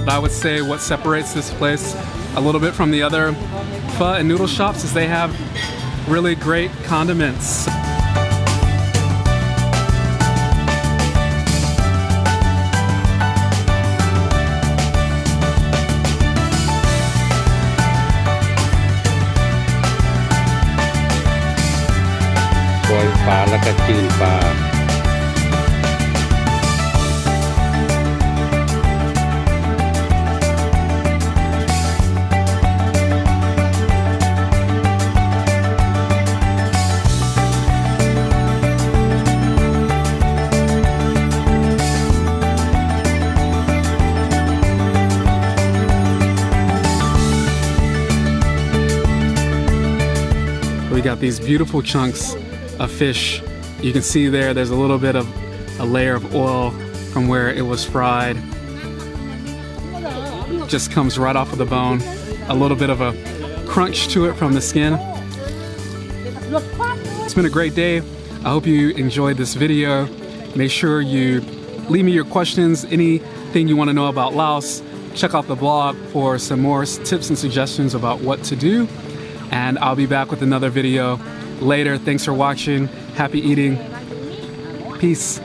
But I would say what separates this place a little bit from the other pho and noodle shops is they have really great condiments. We got these beautiful chunks of fish. You can see there's a little bit of a layer of oil from where it was fried. Just comes right off of the bone. A little bit of a crunch to it from the skin. It's been a great day. I hope you enjoyed this video. Make sure you leave me your questions, anything you want to know about Laos. Check out the blog for some more tips and suggestions about what to do. And I'll be back with another video later. Thanks for watching. Happy eating. Peace.